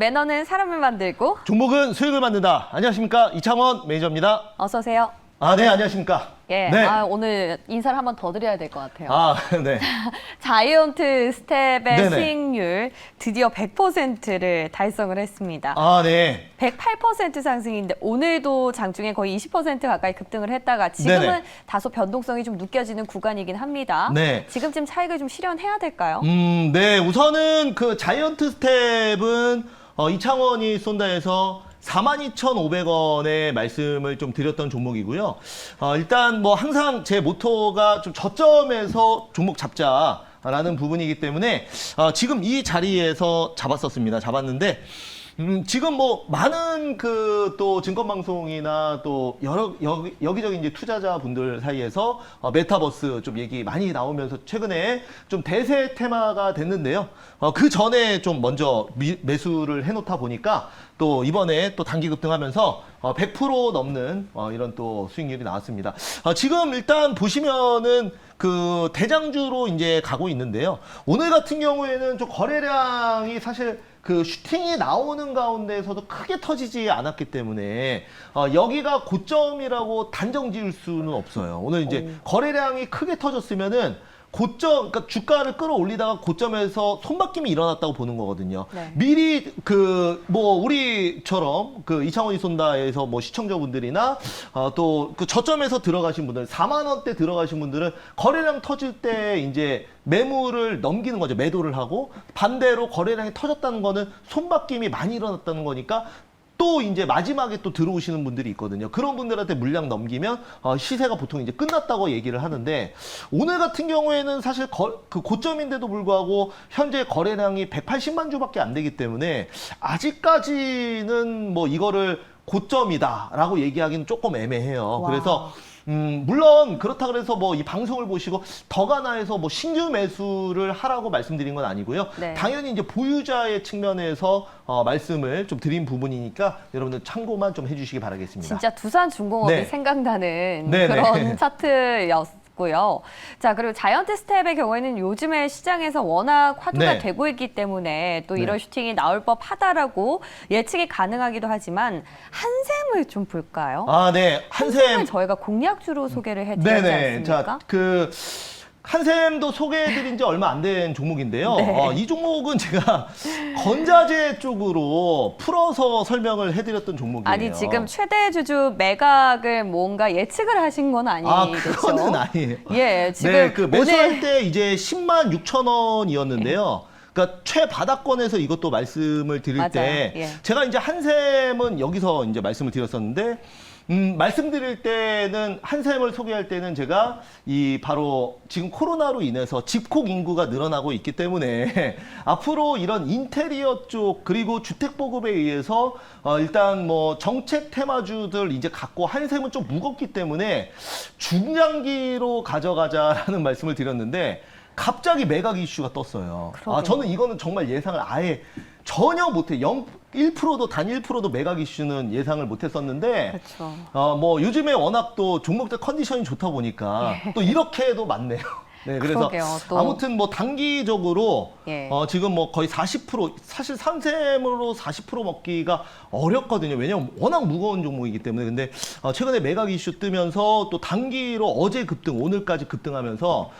매너는 사람을 만들고 종목은 수익을 만든다. 안녕하십니까, 이창원 매니저입니다. 어서 오세요. 네, 안녕하십니까. 예, 네. 오늘 인사를 한번 더 드려야 될 것 같아요. 네. 자이언트 스텝의 네네. 수익률 드디어 100%를 달성을 했습니다. 네. 108% 상승인데 오늘도 장중에 거의 20% 가까이 급등을 했다가 지금은 네네. 다소 변동성이 좀 느껴지는 구간이긴 합니다. 네. 지금쯤 차익을 좀 실현해야 될까요? 네. 우선은 그 자이언트 스텝은 이창원이 쏜다에서 42,500원의 말씀을 좀 드렸던 종목이고요. 일단 뭐 항상 제 모토가 좀 저점에서 종목 잡자라는 부분이기 때문에 지금 이 자리에서 잡았는데 지금 뭐 많은 그 또 증권방송이나 또 여기저기 이제 투자자분들 사이에서 메타버스 좀 얘기 많이 나오면서 최근에 좀 대세 테마가 됐는데요. 그 전에 좀 먼저 매수를 해놓다 보니까 또 이번에 또 단기 급등하면서 100% 넘는 이런 또 수익률이 나왔습니다. 지금 일단 보시면은 그 대장주로 이제 가고 있는데요. 오늘 같은 경우에는 좀 거래량이 사실 그 슈팅이 나오는 가운데에서도 크게 터지지 않았기 때문에 여기가 고점이라고 단정 지을 수는 없어요. 오늘 이제 거래량이 크게 터졌으면은 고점, 그러니까 주가를 끌어올리다가 고점에서 손바뀜이 일어났다고 보는 거거든요. 네. 미리 뭐 우리처럼 이창원이 쏜다에서 뭐 시청자분들이나 또 그 저점에서 들어가신 분들, 4만 원대 들어가신 분들은 거래량 터질 때 이제 매물을 넘기는 거죠. 매도를 하고 반대로 거래량이 터졌다는 거는 손바뀜이 많이 일어났다는 거니까 또 이제 마지막에 또 들어오시는 분들이 있거든요. 그런 분들한테 물량 넘기면 시세가 보통 이제 끝났다고 얘기를 하는데 오늘 같은 경우에는 사실 그 고점인데도 불구하고 현재 거래량이 180만 주밖에 안 되기 때문에 아직까지는 뭐 이거를 고점이다라고 얘기하기는 조금 애매해요. 와. 그래서 물론 그렇다 그래서 뭐 이 방송을 보시고 더가나해서 뭐 신규 매수를 하라고 말씀드린 건 아니고요. 네. 당연히 이제 보유자의 측면에서 말씀을 좀 드린 부분이니까 여러분들 참고만 좀 해주시기 바라겠습니다. 진짜 두산중공업이 네. 생각나는 네네. 그런 차트였고요. 자, 그리고 자이언트 스텝의 경우에는 요즘에 시장에서 워낙 화두가 네. 되고 있기 때문에 또 네. 이런 슈팅이 나올 법하다라고 예측이 가능하기도 하지만 한샘을 좀 볼까요? 네. 한샘을 한샘. 저희가 공략주로 소개를 해드렸지 네네. 않습니까? 자, 한샘도 소개해드린 지 얼마 안 된 종목인데요. 네. 이 종목은 제가 건자재 쪽으로 풀어서 설명을 해드렸던 종목이에요. 아니 지금 최대 주주 매각을 뭔가 예측을 하신 건 아니겠죠? 그거는 아니에요. 예, 지금 네, 그 매수할 오늘 때 이제 10만 6천 원이었는데요. 그러니까 최바닥권에서 이것도 말씀을 드릴 맞아요. 때 예. 제가 이제 한샘은 여기서 이제 말씀을 드렸었는데 말씀드릴 때는 한샘을 소개할 때는 제가 바로 지금 코로나로 인해서 집콕 인구가 늘어나고 있기 때문에 앞으로 이런 인테리어 쪽 그리고 주택 보급에 의해서 일단 뭐 정책 테마주들 이제 갖고 한샘은 좀 무겁기 때문에 중장기로 가져가자라는 말씀을 드렸는데 갑자기 매각 이슈가 떴어요. 그러게요. 저는 이거는 정말 예상을 아예 전혀 못해. 1%도 단 1%도 매각 이슈는 예상을 못했었는데 그렇죠. 뭐 요즘에 워낙 또 종목들 컨디션이 좋다 보니까 또 이렇게도 많네요. 네, 그래서 그러게요, 또. 아무튼 뭐 단기적으로 예. 지금 뭐 거의 40% 사실 삼샘으로 40% 먹기가 어렵거든요. 왜냐면 워낙 무거운 종목이기 때문에. 근데 최근에 매각 이슈 뜨면서 또 단기로 어제 급등, 오늘까지 급등하면서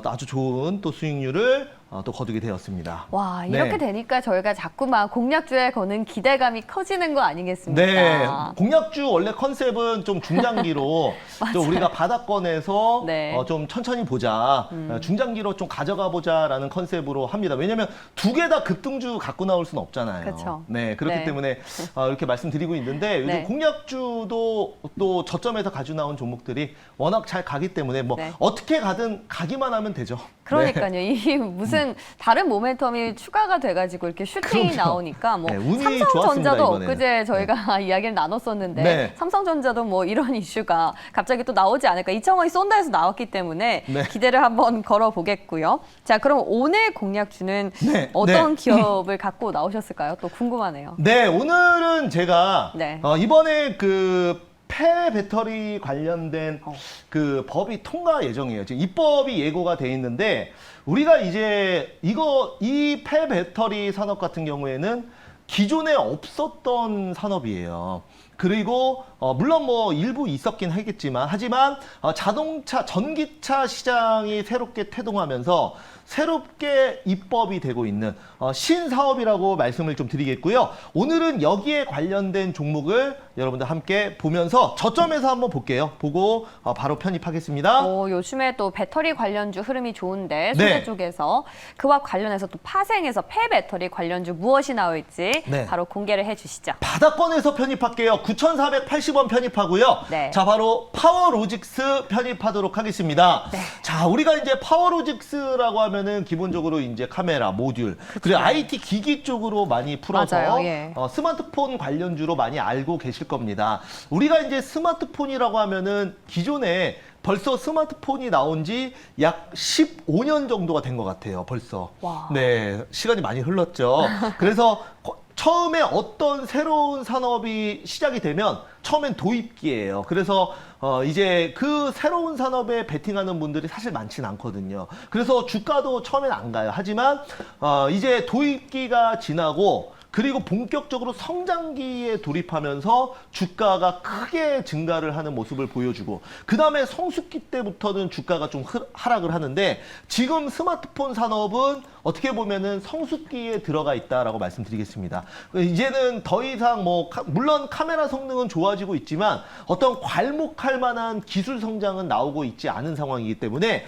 아주 좋은 또 수익률을 또 거두게 되었습니다. 와, 이렇게 네. 되니까 저희가 자꾸만 공략주에 거는 기대감이 커지는 거 아니겠습니까? 네, 공략주 원래 컨셉은 좀 중장기로 좀 우리가 바닥권에서 네. 좀 천천히 보자, 중장기로 좀 가져가 보자라는 컨셉으로 합니다. 왜냐하면 두 개 다 급등주 갖고 나올 수는 없잖아요. 그쵸. 네, 그렇기 네. 때문에 이렇게 말씀드리고 있는데 요즘 네. 공략주도 또 저점에서 가져 나온 종목들이 워낙 잘 가기 때문에 뭐 네. 어떻게 가든 가기만 하면 되죠. 네. 그러니까요. 이 무슨 다른 모멘텀이 추가가 돼가지고 이렇게 슈팅이 그럼요. 나오니까 뭐 네, 운이 삼성전자도 좋았습니다, 이번에는. 엊그제 저희가 이야기를 나눴었는데 네. 삼성전자도 뭐 이런 이슈가 갑자기 또 나오지 않을까. 이창원이 쏜다에서 나왔기 때문에 네. 기대를 한번 걸어보겠고요. 자, 그럼 오늘 공략주는 네, 어떤 네. 기업을 갖고 나오셨을까요? 또 궁금하네요. 네, 오늘은 제가 네. 이번에 폐 배터리 관련된 그 법이 통과 예정이에요. 지금 입법이 예고가 돼 있는데 우리가 이제 이 폐 배터리 산업 같은 경우에는 기존에 없었던 산업이에요. 그리고 물론 뭐 일부 있었긴 하지만 자동차, 전기차 시장이 새롭게 태동하면서 새롭게 입법이 되고 있는 신사업이라고 말씀을 좀 드리겠고요. 오늘은 여기에 관련된 종목을 여러분들 함께 보면서 저점에서 한번 볼게요. 보고 바로 편입하겠습니다. 요즘에 또 배터리 관련주 흐름이 좋은데 소재 쪽에서 그와 관련해서 또 파생해서 폐배터리 관련주 무엇이 나올지 바로 공개를 해주시죠. 바닥권에서 편입할게요. 9,480원 편입하고요. 자, 바로 파워로직스 편입하도록 하겠습니다. 자, 우리가 이제 파워로직스라고 하면은 기본적으로 이제 카메라, 모듈, 그리고 IT 기기 쪽으로 많이 풀어서 스마트폰 관련주로 많이 알고 계실 겁니다. 우리가 이제 스마트폰이라고 하면은 기존에 벌써 스마트폰이 나온 지 약 15년 정도가 된 것 같아요. 벌써. 네, 시간이 많이 흘렀죠. 그래서 처음에 어떤 새로운 산업이 시작이 되면 처음엔 도입기예요. 그래서 이제 그 새로운 산업에 베팅하는 분들이 사실 많지는 않거든요. 그래서 주가도 처음엔 안 가요. 하지만 이제 도입기가 지나고 그리고 본격적으로 성장기에 돌입하면서 주가가 크게 증가를 하는 모습을 보여주고 그 다음에 성숙기 때부터는 주가가 좀 하락을 하는데 지금 스마트폰 산업은 어떻게 보면은 성숙기에 들어가 있다라고 말씀드리겠습니다. 이제는 더 이상 물론 카메라 성능은 좋아지고 있지만 어떤 괄목할 만한 기술 성장은 나오고 있지 않은 상황이기 때문에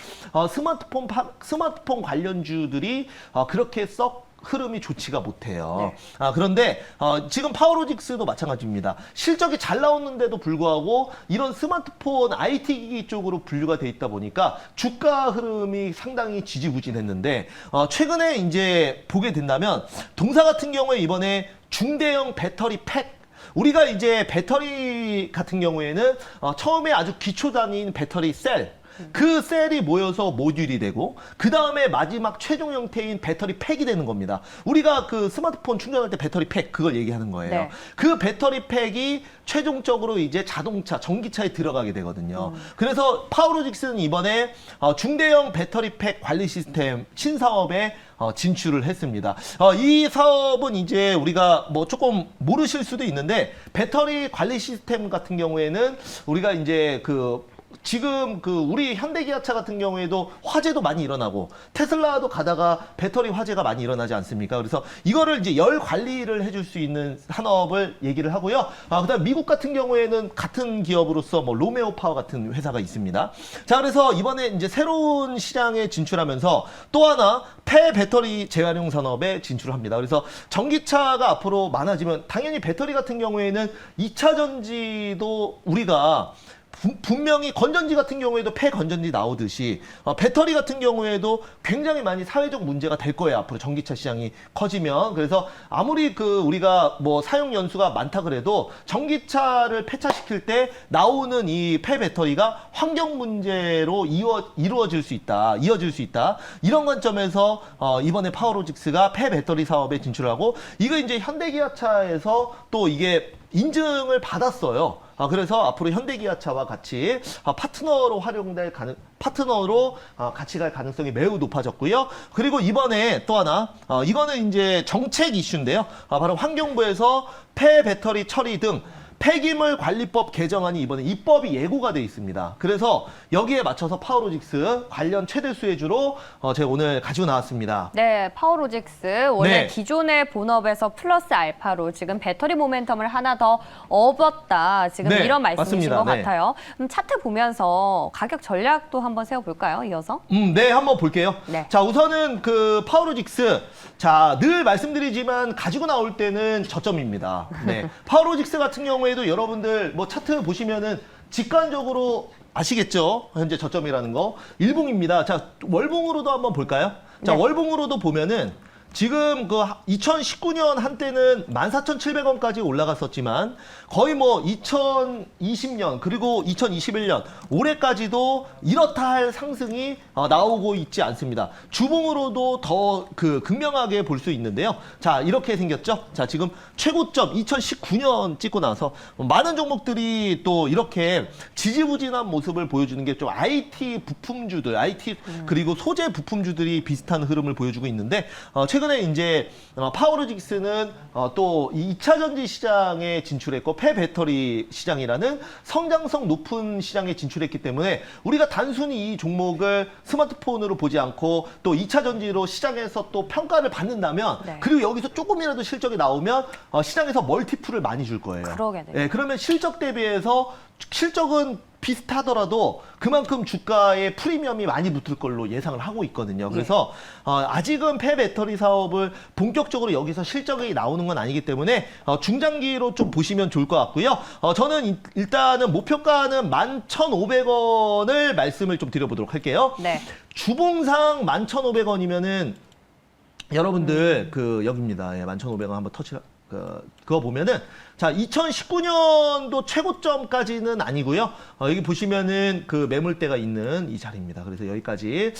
스마트폰 관련주들이 그렇게 썩 흐름이 좋지가 못해요. 그런데 지금 파워로직스도 마찬가지입니다. 실적이 잘 나오는데도 불구하고 이런 스마트폰 IT 기기 쪽으로 분류가 돼 있다 보니까 주가 흐름이 상당히 지지부진했는데 최근에 이제 보게 된다면 동사 같은 경우에 이번에 중대형 배터리 팩 우리가 이제 배터리 같은 경우에는 처음에 아주 기초 단위인 배터리 셀 그 셀이 모여서 모듈이 되고 그 다음에 마지막 최종 형태인 배터리 팩이 되는 겁니다. 우리가 그 스마트폰 충전할 때 배터리 팩 그걸 얘기하는 거예요. 그 배터리 팩이 최종적으로 이제 자동차, 전기차에 들어가게 되거든요. 그래서 파워로직스는 이번에 중대형 배터리 팩 관리 시스템 신사업에 진출을 했습니다. 이 사업은 이제 우리가 뭐 조금 모르실 수도 있는데 배터리 관리 시스템 같은 경우에는 우리가 이제 지금 우리 현대기아차 같은 경우에도 화재도 많이 일어나고 테슬라도 가다가 배터리 화재가 많이 일어나지 않습니까? 그래서 이거를 이제 열 관리를 해줄 수 있는 산업을 얘기를 하고요. 그다음 미국 같은 경우에는 같은 기업으로서 뭐 로메오 파워 같은 회사가 있습니다. 자, 그래서 이번에 이제 새로운 시장에 진출하면서 또 하나 폐배터리 재활용 산업에 진출을 합니다. 그래서 전기차가 앞으로 많아지면 당연히 배터리 같은 경우에는 2차 전지도 우리가 분명히 건전지 같은 경우에도 폐건전지 나오듯이 배터리 같은 경우에도 굉장히 많이 사회적 문제가 될 거예요. 앞으로 전기차 시장이 커지면. 그래서 아무리 우리가 뭐 사용 연수가 많다 그래도 전기차를 폐차시킬 때 나오는 이 폐배터리가 환경 문제로 이어질 수 있다. 이런 관점에서 이번에 파워로직스가 폐배터리 사업에 진출하고 이거 이제 현대기아차에서 또 이게 인증을 받았어요. 그래서 앞으로 현대기아차와 같이 파트너로 같이 갈 가능성이 매우 높아졌고요. 그리고 이번에 또 하나 이거는 이제 정책 이슈인데요. 바로 환경부에서 폐배터리 처리 등 폐기물 관리법 개정안이 이번에 입법이 예고가 돼 있습니다. 그래서 여기에 맞춰서 파워로직스 관련 최대 수혜주로 제가 오늘 가지고 나왔습니다. 네, 파워로직스 원래 기존의 본업에서 플러스 알파로 지금 배터리 모멘텀을 하나 더 업었다. 지금 이런 말씀이신 것 같아요. 차트 보면서 가격 전략도 한번 세워볼까요? 이어서? 네, 한번 볼게요. 자, 우선은 파워로직스 늘 말씀드리지만 가지고 나올 때는 저점입니다. 파워로직스 같은 경우에도 여러분들 뭐 차트 보시면은 직관적으로 아시겠죠? 현재 저점이라는 거. 일봉입니다. 자, 월봉으로도 한번 볼까요? 자, 월봉으로도 보면은 지금 2019년 한때는 14,700원까지 올라갔었지만 거의 뭐 2020년 그리고 2021년 올해까지도 이렇다 할 상승이 나오고 있지 않습니다. 주봉으로도 더 극명하게 볼 수 있는데요. 자, 이렇게 생겼죠. 자, 지금 최고점 2019년 찍고 나서 많은 종목들이 또 이렇게 지지부진한 모습을 보여주는 게 좀 IT 부품주들, IT 그리고 소재 부품주들이 비슷한 흐름을 보여주고 있는데 최근 최근에 이제 파워로직스는 또 2차 전지 시장에 진출했고 폐배터리 시장이라는 성장성 높은 시장에 진출했기 때문에 우리가 단순히 이 종목을 스마트폰으로 보지 않고 또 2차 전지로 시장에서 또 평가를 받는다면 네. 그리고 여기서 조금이라도 실적이 나오면 시장에서 멀티플을 많이 줄 거예요. 그러겠네요. 예, 그러면 실적 대비해서 실적은 비슷하더라도 그만큼 주가에 프리미엄이 많이 붙을 걸로 예상을 하고 있거든요. 그래서 아직은 폐배터리 사업을 본격적으로 여기서 실적이 나오는 건 아니기 때문에 중장기로 좀 보시면 좋을 것 같고요. 저는 일단은 목표가는 11,500원을 말씀을 좀 드려보도록 할게요. 네. 주봉상 11,500원이면은 여러분들 그 여기입니다. 예, 11,500원 한번 터치 그거 보면은 자 2019년도 최고점까지는 아니고요. 여기 보시면은 그 매물대가 있는 이 자리입니다. 그래서 여기까지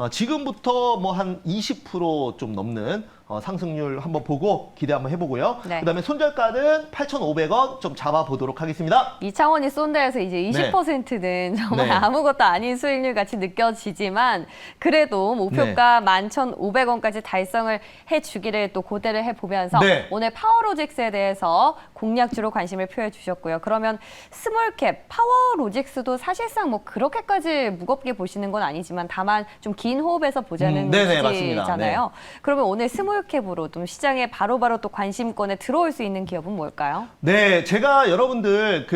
지금부터 뭐 한 20% 좀 넘는 상승률 한번 보고 기대 한번 해보고요. 네. 그다음에 손절가는 8,500원 좀 잡아보도록 하겠습니다. 이창원이 쏜다에서 이제 20%는 정말 네. 아무것도 아닌 수익률 같이 느껴지지만 그래도 목표가 11,500원까지 달성을 해주기를 또 고대를 해보면서 네. 오늘 파워로직스에 대해서 공략주로 관심을 표해 주셨고요. 그러면 스몰캡 파워로직스도 사실상 뭐 그렇게까지 무겁게 보시는 건 아니지만 다만 좀 긴 호흡에서 보자는 네네, 맞습니다. 주제잖아요. 그러면 오늘 스몰캡으로 좀 시장에 바로바로 또 관심권에 들어올 수 있는 기업은 뭘까요? 네, 제가 여러분들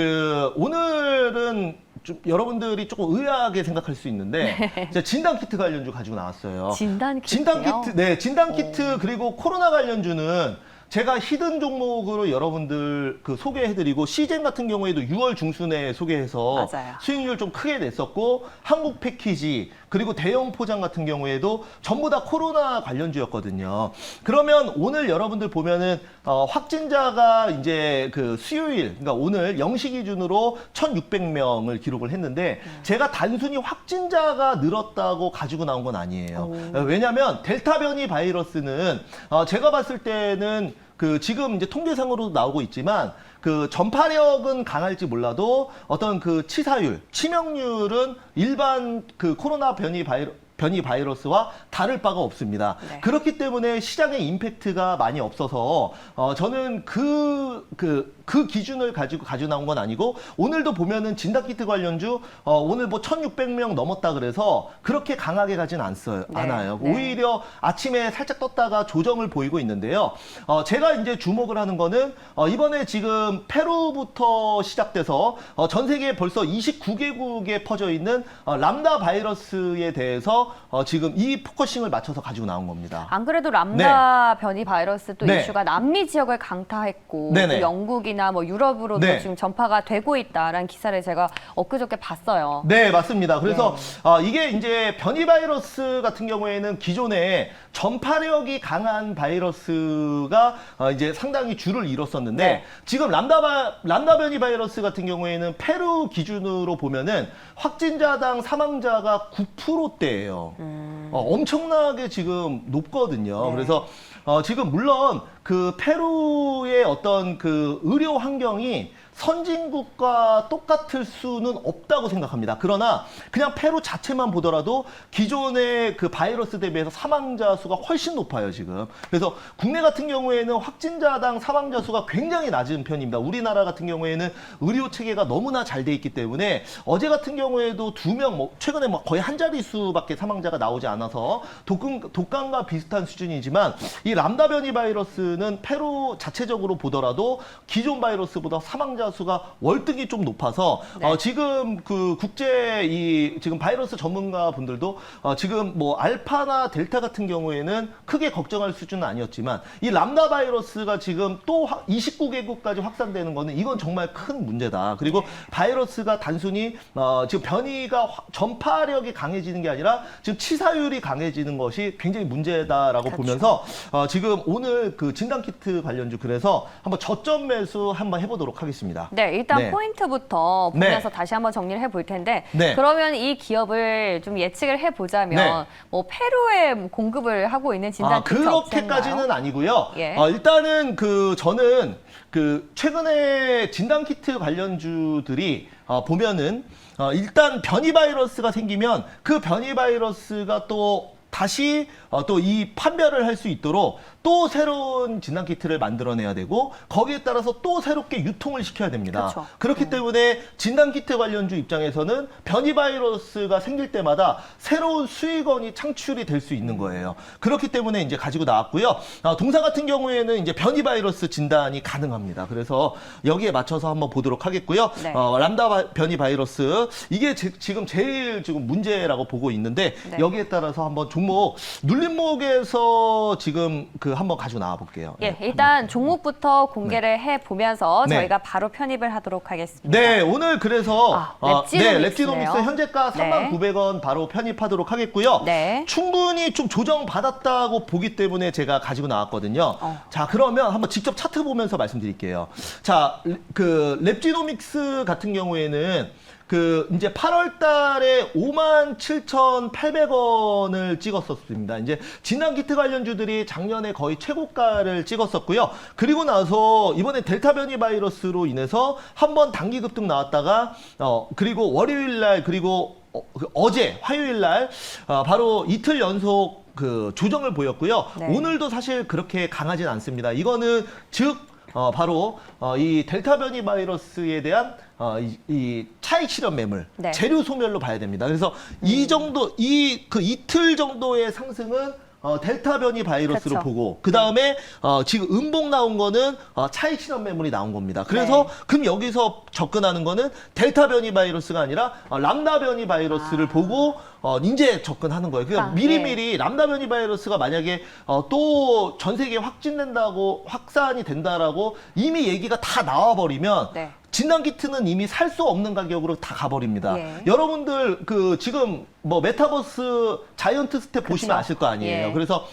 오늘은 좀 여러분들이 조금 의아하게 생각할 수 있는데 제가 진단 키트 관련주 가지고 나왔어요. 진단 키트요? 네, 진단 키트 그리고 코로나 관련주는 제가 히든 종목으로 여러분들 그 소개해드리고 시젠 같은 경우에도 6월 중순에 소개해서 맞아요. 수익률 좀 크게 냈었고 한국 패키지 그리고 대형 포장 같은 경우에도 전부 다 코로나 관련주였거든요. 그러면 오늘 여러분들 보면은 확진자가 이제 그 수요일 그러니까 오늘 0시 기준으로 1,600명을 기록을 했는데 제가 단순히 확진자가 늘었다고 가지고 나온 건 아니에요. 왜냐하면 델타 변이 바이러스는 제가 봤을 때는 그 지금 이제 통계상으로 나오고 있지만 그 전파력은 강할지 몰라도 어떤 그 치사율, 치명률은 일반 그 코로나 변이 바이러스와 다를 바가 없습니다. 네. 그렇기 때문에 시장에 임팩트가 많이 없어서 저는 그 기준을 가지고 나온 건 아니고 오늘도 보면은 진단키트 관련주 오늘 뭐 1,600명 넘었다 그래서 그렇게 강하게 가진 않아요. 네. 오히려 아침에 살짝 떴다가 조정을 보이고 있는데요. 제가 이제 주목을 하는 거는 이번에 지금 페루부터 시작돼서 전 세계에 벌써 29개국에 퍼져 있는 람다 바이러스에 대해서 지금 이 포커싱을 맞춰서 가지고 나온 겁니다. 안 그래도 람다 변이 바이러스 또 네. 이슈가 남미 지역을 강타했고 네네. 또 영국이나 뭐 유럽으로도 네. 지금 전파가 되고 있다라는 기사를 제가 엊그저께 봤어요. 네, 맞습니다. 그래서 이게 이제 변이 바이러스 같은 경우에는 기존에 전파력이 강한 바이러스가 이제 상당히 줄을 이뤘었는데 네. 지금 람다 변이 바이러스 같은 경우에는 페루 기준으로 보면은 확진자당 사망자가 9%대예요. 엄청나게 지금 높거든요. 네. 그래서 지금 물론 그 페루의 어떤 그 의료 환경이 선진국과 똑같을 수는 없다고 생각합니다. 그러나 그냥 페루 자체만 보더라도 기존의 그 바이러스 대비해서 사망자 수가 훨씬 높아요, 지금. 그래서 국내 같은 경우에는 확진자당 사망자 수가 굉장히 낮은 편입니다. 우리나라 같은 경우에는 의료 체계가 너무나 잘 돼 있기 때문에 어제 같은 경우에도 2명, 뭐 최근에 뭐 거의 한 자릿수밖에 사망자가 나오지 않아서 독감과 비슷한 수준이지만 이 람다 변이 바이러스는 페루 자체적으로 보더라도 기존 바이러스보다 사망자 수가 월등히 좀 높아서 네. 지금 그 국제 지금 바이러스 전문가 분들도 지금 뭐 알파나 델타 같은 경우에는 크게 걱정할 수준은 아니었지만 이 람다 바이러스가 지금 또 29개국까지 확산되는 거는 이건 정말 큰 문제다. 그리고 바이러스가 단순히 지금 변이가 전파력이 강해지는 게 아니라 지금 치사율이 강해지는 것이 굉장히 문제다라고 그렇죠. 보면서 지금 오늘 그 진단키트 관련주 그래서 한번 저점 매수 한번 해보도록 하겠습니다. 네, 일단 네. 포인트부터 보면서 네. 다시 한번 정리를 해볼 텐데 네. 그러면 이 기업을 좀 예측을 해보자면 네. 뭐 페루에 뭐 공급을 하고 있는 진단 키트 그렇게까지는 아니고요. 예. 일단은 저는 최근에 진단 키트 관련주들이 보면은 일단 변이 바이러스가 생기면 그 변이 바이러스가 또 다시 또 이 판별을 할 수 있도록 또 새로운 진단키트를 만들어내야 되고 거기에 따라서 또 새롭게 유통을 시켜야 됩니다. 그렇죠. 그렇기 때문에 진단키트 관련주 입장에서는 변이 바이러스가 생길 때마다 새로운 수익원이 창출이 될 수 있는 거예요. 그렇기 때문에 이제 가지고 나왔고요. 동사 같은 경우에는 이제 변이 바이러스 진단이 가능합니다. 그래서 여기에 맞춰서 한번 보도록 하겠고요. 네. 람다 변이 바이러스 이게 지금 제일 지금 문제라고 보고 있는데 네. 여기에 따라서 한번 종목 눌림목에서 지금 그 한번 가지고 나와 볼게요. 예, 일단 종목부터 공개를 해 보면서 네. 저희가 바로 편입을 하도록 하겠습니다. 네, 오늘 그래서 랩지노믹스네요. 랩지노믹스 현재가 네. 39,900원 바로 편입하도록 하겠고요. 네. 충분히 좀 조정받았다고 보기 때문에 제가 가지고 나왔거든요. 자, 그러면 한번 직접 차트 보면서 말씀드릴게요. 자, 그 랩지노믹스 같은 경우에는 그 이제 8월 달에 57,800원을 찍었었습니다. 이제 진단키트 관련주들이 작년에 거의 최고가를 찍었었고요. 그리고 나서 이번에 델타 변이 바이러스로 인해서 한번 단기 급등 나왔다가 그리고 월요일 날 그리고 어제 화요일 날 바로 이틀 연속 그 조정을 보였고요. 네. 오늘도 사실 그렇게 강하진 않습니다. 이거는 즉 바로 이 델타 변이 바이러스에 대한 이 차익 실현 매물, 네. 재료 소멸로 봐야 됩니다. 그래서 이 정도, 그 이틀 정도의 상승은 델타 변이 바이러스로 그렇죠. 보고 그 다음에 지금 음봉 나온 거는 차익 실현 매물이 나온 겁니다. 그래서 그럼 여기서 접근하는 거는 델타 변이 바이러스가 아니라 람다 변이 바이러스를 보고 이제 접근하는 거예요. 그러니까 미리미리 람다 변이 바이러스가 만약에 또 전 세계에 확진된다고 확산이 된다라고 이미 얘기가 다 나와버리면 네. 진단키트는 이미 살 수 없는 가격으로 다 가버립니다. 예. 여러분들 그 지금 뭐 메타버스 자이언트 스텝 보시면 아실 거 아니에요. 예. 그래서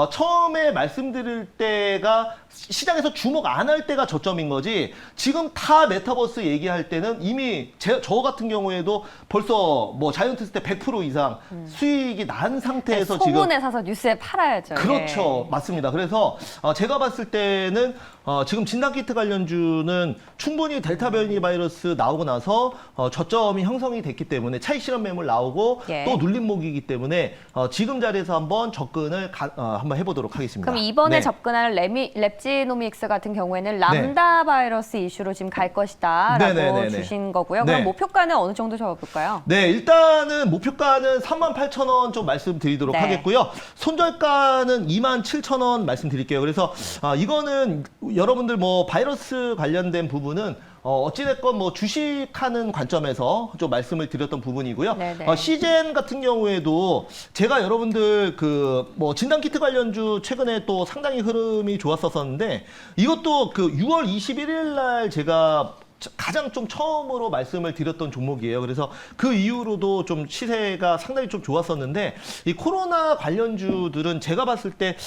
처음에 말씀드릴 때가 시장에서 주목 안 할 때가 저점인 거지 지금 다 메타버스 얘기할 때는 이미 저 같은 경우에도 벌써 뭐 자이언트 스텝 100% 이상 수익이 난 상태에서 지금 소문에 사서 뉴스에 팔아야죠. 그렇죠. 예. 맞습니다. 그래서 제가 봤을 때는 지금 진단키트 관련주는 충분히 델타 변이 바이러스 나오고 나서 저점이 형성이 됐기 때문에 차익 실현 매물 나오고 예. 또 눌림목이기 때문에 지금 자리에서 한번 접근을 한번 해보도록 하겠습니다. 그럼 이번에 네. 접근할 랩지노믹스 같은 경우에는 람다 바이러스 이슈로 지금 갈 것이다라고 네네네네. 주신 거고요. 네. 그럼 목표가는 어느 정도 잡아볼까요? 네, 일단은 목표가는 38,000원 좀 말씀드리도록 네. 하겠고요. 손절가는 27,000원 말씀드릴게요. 그래서 이거는 여러분들 뭐 바이러스 관련된 부분은 어찌됐건 뭐 주식하는 관점에서 좀 말씀을 드렸던 부분이고요. 네네. 시젠 같은 경우에도 제가 여러분들 그 뭐 진단키트 관련주 최근에 또 상당히 흐름이 좋았었는데 이것도 그 6월 21일 날 제가 가장 좀 처음으로 말씀을 드렸던 종목이에요. 그래서 그 이후로도 좀 시세가 상당히 좀 좋았었는데 이 코로나 관련주들은 제가 봤을 때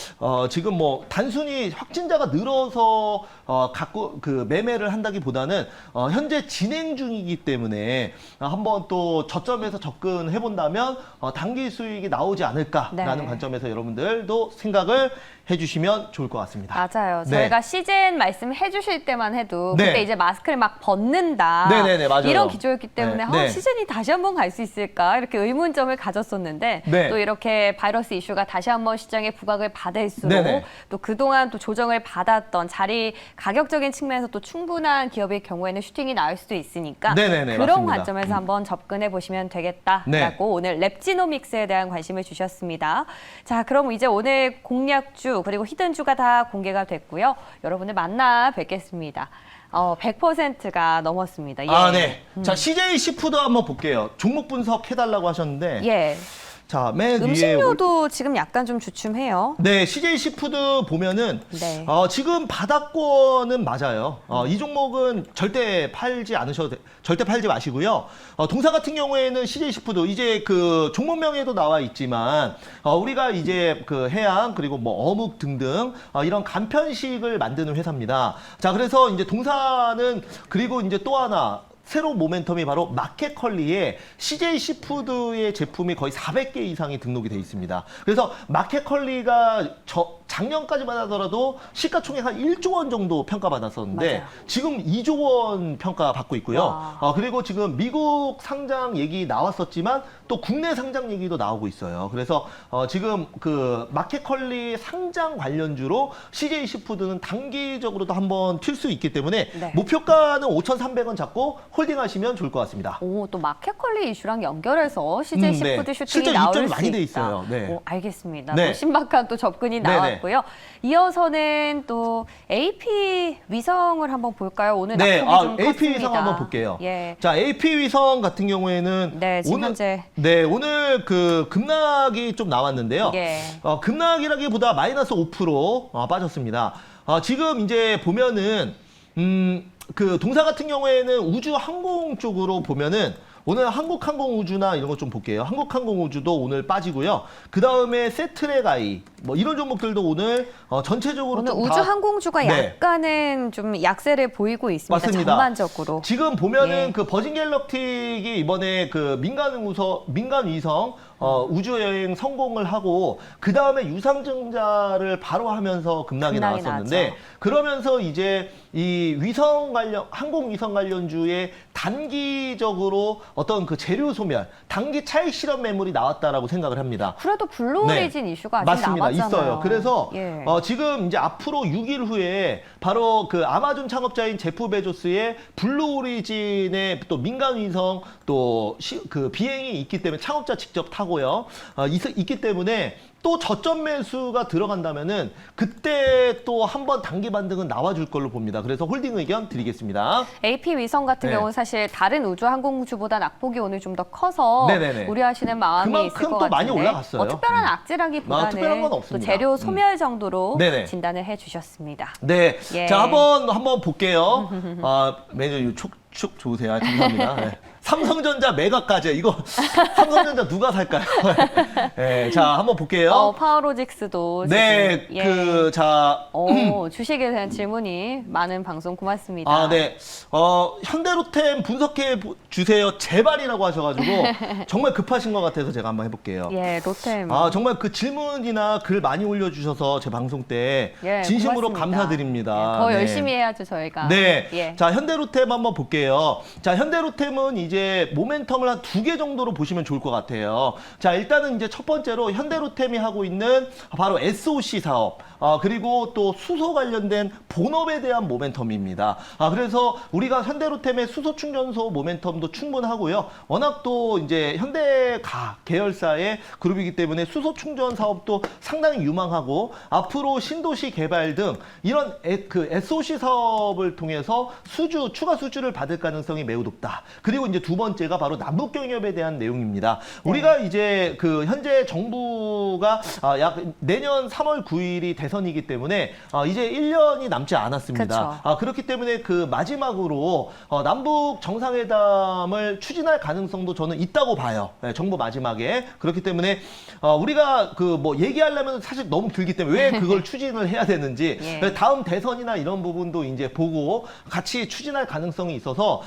지금 뭐 단순히 확진자가 늘어서 갖고 그 매매를 한다기보다는 현재 진행 중이기 때문에 한번 또 저점에서 접근해 본다면 단기 수익이 나오지 않을까라는 네. 관점에서 여러분들도 생각을 해주시면 좋을 것 같습니다. 맞아요. 네. 저희가 시즌 말씀해 주실 때만 해도 네. 그때 이제 마스크를 막 벗는다. 네네네, 맞아요. 이런 기조였기 때문에 네. 네. 시즌이 다시 한번 갈 수 있을까 이렇게 의문점을 가졌었는데 네. 또 이렇게 바이러스 이슈가 다시 한번 시장에 부각을 받을수록 네네. 또 그동안 또 조정을 받았던 자리 가격적인 측면에서 또 충분한 기업의 경우에는 슈팅이 나올 수도 있으니까 네네네, 그런 맞습니다. 관점에서 한번 접근해 보시면 되겠다라고 네. 오늘 랩지노믹스에 대한 관심을 주셨습니다. 자, 그럼 이제 오늘 공략주 그리고 히든주가 다 공개가 됐고요. 여러분을 만나 뵙겠습니다. 100%가 넘었습니다. 예. 네. 자, CJ 시푸드 한번 볼게요. 종목 분석 해달라고 하셨는데. 예. 자, 맨 위에. 음식료도 지금 약간 좀 주춤해요. 네, CJ 시푸드 보면은 네. 지금 바닥권은 맞아요. 이 종목은 절대 팔지 절대 팔지 마시고요. 동사 같은 경우에는 CJ 시푸드 이제 그 종목명에도 나와 있지만 우리가 이제 그 해양 그리고 뭐 어묵 등등 이런 간편식을 만드는 회사입니다. 자, 그래서 이제 동사는 그리고 이제 또 하나 새로운 모멘텀이 바로 마켓컬리에 CJ 시푸드의 제품이 거의 400개 이상이 등록이 돼 있습니다. 그래서 마켓컬리가 작년까지만 하더라도 시가총액 한 1조 원 정도 평가받았었는데 맞아요. 지금 2조 원 평가받고 있고요. 그리고 지금 미국 상장 얘기 나왔었지만 또 국내 상장 얘기도 나오고 있어요. 그래서 지금 그 마켓컬리 상장 관련주로 CJ 시푸드는 단기적으로도 한번 튈 수 있기 때문에 네. 목표가는 5,300원 잡고 홀딩하시면 좋을 것 같습니다. 오, 또 마켓컬리 이슈랑 연결해서 CJ 네. 시푸드 슈팅이 실제 나올 입점이 수 많이 돼 있다. 있어요. 네. 오, 알겠습니다. 네. 또 신박한 또 접근이 네네. 나왔고요. 이어서는 또 AP 위성을 한번 볼까요? 오늘 네, 낙폭이 좀 AP 컸습니다. 위성 한번 볼게요. 예. 자, AP 위성 같은 경우에는 네, 지금 현재 오늘 그 급락이 좀 나왔는데요. 예. 급락이라기보다 마이너스 5% 빠졌습니다. 지금 이제 보면은 그 동사 같은 경우에는 우주 항공 쪽으로 보면은 오늘 한국항공우주나 이런 거 좀 볼게요. 한국항공우주도 오늘 빠지고요. 그 다음에 세트랙아이 뭐 이런 종목들도 오늘 전체적으로 오늘 좀 우주 항공주가 네. 약간은 좀 약세를 보이고 있습니다. 맞습니다. 전반적으로. 지금 보면은 예. 그 버진 갤럭틱이 이번에 그 민간 위성 우주 여행 성공을 하고 그 다음에 유상증자를 바로 하면서 급락이 나왔었는데 나죠. 그러면서 이제 이 항공 위성 관련주의 단기적으로 어떤 그 재료 소멸, 단기 차익 실현 매물이 나왔다라고 생각을 합니다. 그래도 블루 오리진 이슈가 아직 맞습니다. 남았잖아요. 있어요. 그래서 예. 지금 이제 앞으로 6일 후에 바로 그 아마존 창업자인 제프 베조스의 블루 오리진의 또 민간 위성 또 그 비행이 있기 때문에 창업자 직접 타고요. 있기 때문에 또 저점 매수가 들어간다면은 그때 또 한 번 단기 반등은 나와줄 걸로 봅니다. 그래서 홀딩 의견 드리겠습니다. AP 위성 같은 네. 경우는 사실 다른 우주 항공주보다 낙폭이 오늘 좀 더 커서 네네네. 우려하시는 마음이 있을 그만큼 것 또 같은데 많이 올라갔어요. 뭐 특별한 악재라기보다는 특별한 건 또 없습니다. 재료 소멸 정도로 네네. 진단을 해주셨습니다. 네. 예. 자, 한번 볼게요. 매니저 축 좋으세요. 감사합니다. 네. 삼성전자 매각까지 이거 삼성전자 누가 살까요? 네, 자, 한번 볼게요. 파워로직스도 네, 지금, 예. 자. 주식에 대한 질문이 많은 방송 고맙습니다. 네. 현대로템 분석해 주세요. 제발이라고 하셔가지고 정말 급하신 것 같아서 제가 한번 해볼게요. 예, 로템. 정말 그 질문이나 글 많이 올려주셔서 제 방송 때 예, 진심으로 고맙습니다. 감사드립니다. 예, 더 네. 열심히 해야죠, 저희가. 네. 예. 자, 현대로템 한번 볼게요. 자, 현대로템은 이제 모멘텀을 한 2개 정도로 보시면 좋을 것 같아요. 자, 일단은 이제 첫 번째로 현대로템이 하고 있는 바로 SOC 사업, 그리고 또 수소 관련된 본업에 대한 모멘텀입니다. 그래서 우리가 현대로템의 수소 충전소 모멘텀도 충분하고요. 워낙 또 이제 현대가 계열사의 그룹이기 때문에 수소 충전 사업도 상당히 유망하고 앞으로 신도시 개발 등 이런 그 SOC 사업을 통해서 추가 수주를 받을 가능성이 매우 높다. 그리고 이제 두 번째가 바로 남북 경협에 대한 내용입니다. 우리가 이제 그 현재 정부가 약 내년 3월 9일이 대선이기 때문에 이제 1년이 남지 않았습니다. 그렇기 때문에 그 마지막으로 남북 정상회담을 추진할 가능성도 저는 있다고 봐요. 네, 정부 마지막에. 그렇기 때문에 우리가 그 뭐 얘기하려면 사실 너무 길기 때문에 왜 그걸 추진을 해야 되는지 예. 다음 대선이나 이런 부분도 이제 보고 같이 추진할 가능성이 있어서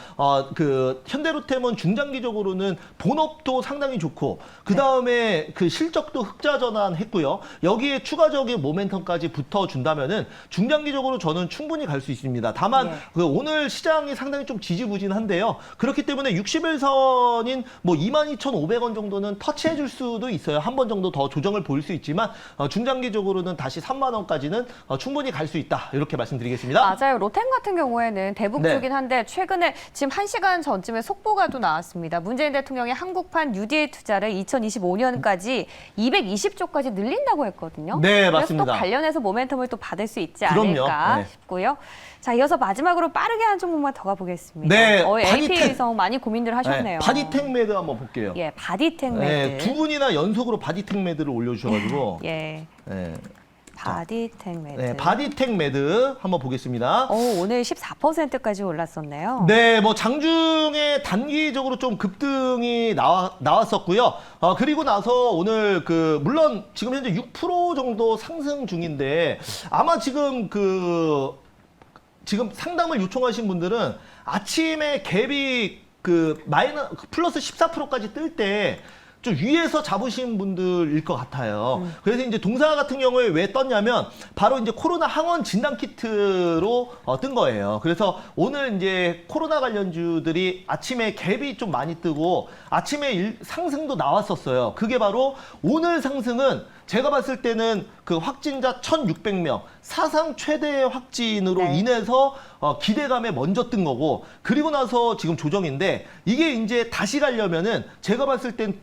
그 현대로템은 중장기적으로는 본업도 상당히 좋고 그 다음에 그 실적도 흑자 전환했고요. 여기에 추가적인 모멘텀까지 붙어준다면은 중장기적으로 저는 충분히 갈 수 있습니다. 다만 예. 그 오늘 시장이 상당히 좀 지지부진한데요. 그렇기 때문에 60일선인 뭐 22,500원 정도는 터치해줄 수도 있어요. 한 번 정도 더 조정을 보일 수 있지만 중장기적으로는 다시 3만 원까지는 충분히 갈 수 있다. 이렇게 말씀드리겠습니다. 맞아요. 로템 같은 경우에는 대북 네. 주긴 한데 최근에 지금 1시간 전쯤에 속보가 또 나왔습니다. 문재인 대통령이 한국판 UDA 투자를 2025년까지 220조까지 늘린다고 했거든요. 네, 그래서 맞습니다. 또 관련해서 모멘텀을 또 받을 수 있지 그럼요. 않을까 네. 싶고요. 자, 이어서 마지막으로 빠르게 한 종목만 더 가보겠습니다. 네, AP 바디텍. 위성 많이 고민들 하셨네요. 바디텍 매드 한번 볼게요. 예, 바디텍 네, 매드. 두 분이나 연속으로 바디텍 매드를 올려주셔가지고 예, 네. 바디텍 매드. 네, 바디텍 매드 한번 보겠습니다. 오늘 14%까지 올랐었네요. 네, 뭐 장중에 단기적으로 좀 급등이 나왔었고요. 그리고 나서 오늘 그 물론 지금 현재 6% 정도 상승 중인데 아마 지금 상담을 요청하신 분들은 아침에 갭이 플러스 14%까지 뜰 때 좀 위에서 잡으신 분들일 것 같아요. 그래서 이제 동사 같은 경우에 왜 떴냐면 바로 이제 코로나 항원 진단 키트로 뜬 거예요. 그래서 오늘 이제 코로나 관련주들이 아침에 갭이 좀 많이 뜨고 아침에 상승도 나왔었어요. 그게 바로 오늘 상승은 제가 봤을 때는 그 확진자 1,600명 사상 최대 확진으로 네. 인해서 기대감에 먼저 뜬 거고, 그리고 나서 지금 조정인데 이게 이제 다시 가려면은 제가 봤을 땐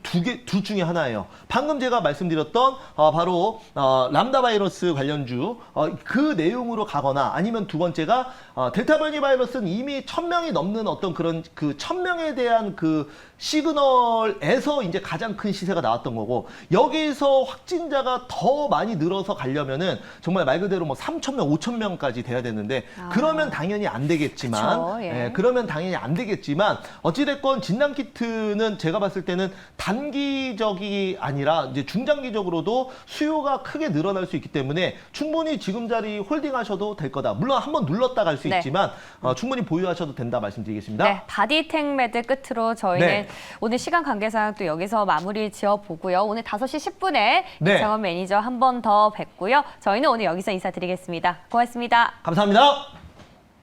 둘 중에 하나예요. 방금 제가 말씀드렸던 바로 람다 바이러스 관련주 그 내용으로 가거나, 아니면 두 번째가 델타 변이 바이러스는 이미 1,000명이 넘는 어떤 그런 그 1,000명에 대한 그 시그널에서 이제 가장 큰 시세가 나왔던 거고, 여기서 확진자가 더 많이 늘어서 가려면은 정말 말 그대로 뭐 3,000명, 5,000명까지 돼야 되는데 그러면 당연히 안 되겠지만, 그쵸, 예. 그러면 당연히 안 되겠지만 어찌됐건 진단 키트는 제가 봤을 때는 단기적이 아니라 이제 중장기적으로도 수요가 크게 늘어날 수 있기 때문에 충분히 지금 자리 홀딩하셔도 될 거다. 물론 한번 눌렀다 갈 수 네. 있지만 충분히 보유하셔도 된다 말씀드리겠습니다. 네, 바디텍 매드 끝으로 저희는 네. 오늘 시간 관계상 또 여기서 마무리 지어 보고요. 오늘 5시 10분에 네. 이창원 매니저 한 번 더 뵙고요. 저희는 오늘 여기서 인사드리겠습니다. 고맙습니다. 감사합니다.